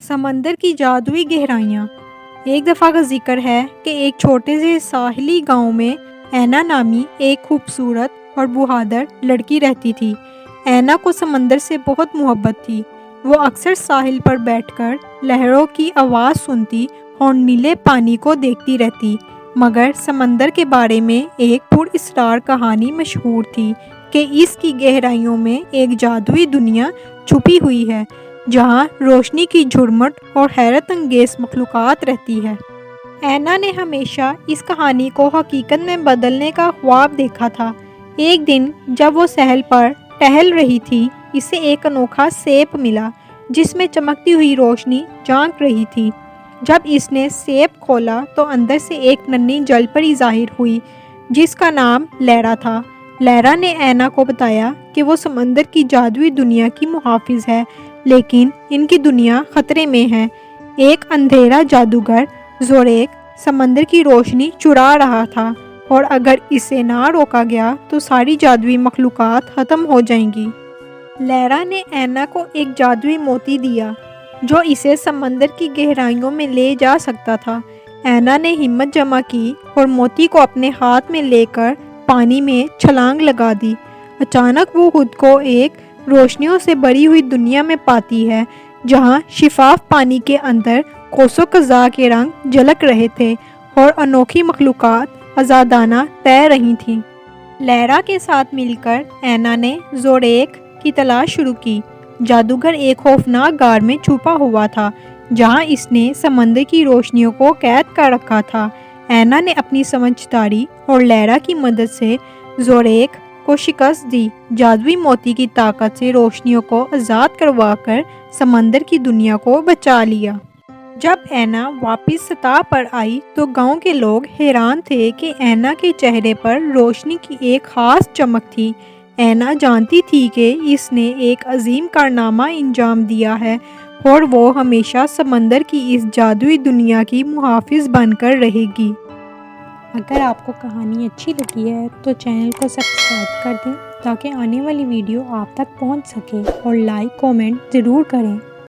سمندر کی جادوئی گہرائیاں۔ ایک دفعہ کا ذکر ہے کہ ایک چھوٹے سے ساحلی گاؤں میں اینا نامی ایک خوبصورت اور بہادر لڑکی رہتی تھی۔ اینا کو سمندر سے بہت محبت تھی۔ وہ اکثر ساحل پر بیٹھ کر لہروں کی آواز سنتی اور نیلے پانی کو دیکھتی رہتی، مگر سمندر کے بارے میں ایک پر اسرار کہانی مشہور تھی کہ اس کی گہرائیوں میں ایک جادوئی دنیا چھپی ہوئی ہے جہاں روشنی کی جھرمٹ اور حیرت انگیز مخلوقات رہتی ہے۔ اینا نے ہمیشہ اس کہانی کو حقیقت میں بدلنے کا خواب دیکھا تھا۔ ایک دن جب وہ ساحل پر ٹہل رہی تھی، اسے ایک انوکھا سیب ملا جس میں چمکتی ہوئی روشنی جھانک رہی تھی۔ جب اس نے سیب کھولا تو اندر سے ایک ننھی جل پری ظاہر ہوئی جس کا نام لیرا تھا۔ لیرا نے اینا کو بتایا کہ وہ سمندر کی جادوئی دنیا کی محافظ ہے، لیکن ان کی دنیا خطرے میں ہے۔ ایک اندھیرا جادوگر زوریک سمندر کی روشنی چرا رہا تھا اور اگر اسے نہ روکا گیا تو ساری جادوئی مخلوقات ختم ہو جائیں گی۔ لیرا نے اینا کو ایک جادوئی موتی دیا جو اسے سمندر کی گہرائیوں میں لے جا سکتا تھا۔ اینا نے ہمت جمع کی اور موتی کو اپنے ہاتھ میں لے کر پانی میں چھلانگ لگا دی۔ اچانک وہ خود کو ایک روشنیوں سے بھری ہوئی دنیا میں پاتی ہے جہاں شفاف پانی کے اندر کوسوں قزاق کے رنگ جھلک رہے تھے اور انوکھی مخلوقات آزادانہ تیر رہی تھیں۔ لیرا کے ساتھ مل کر اینا نے زوریک کی تلاش شروع کی۔ جادوگر ایک خوفناک غار میں چھپا ہوا تھا جہاں اس نے سمندر کی روشنیوں کو قید کر رکھا تھا۔ اینا نے اپنی سمجھداری اور لیرا کی مدد سے زوریک کو شکست دی، جادوئی موتی کی طاقت سے روشنیوں کو آزاد کروا کر سمندر کی دنیا کو بچا لیا۔ جب اینا واپس سطح پر آئی تو گاؤں کے لوگ حیران تھے کہ اینا کے چہرے پر روشنی کی ایک خاص چمک تھی۔ اینا جانتی تھی کہ اس نے ایک عظیم کارنامہ انجام دیا ہے اور وہ ہمیشہ سمندر کی اس جادوئی دنیا کی محافظ بن کر رہے گی۔ اگر آپ کو کہانی اچھی لگی ہے تو چینل کو سبسکرائب کر دیں تاکہ آنے والی ویڈیو آپ تک پہنچ سکے اور لائک، کامنٹ ضرور کریں۔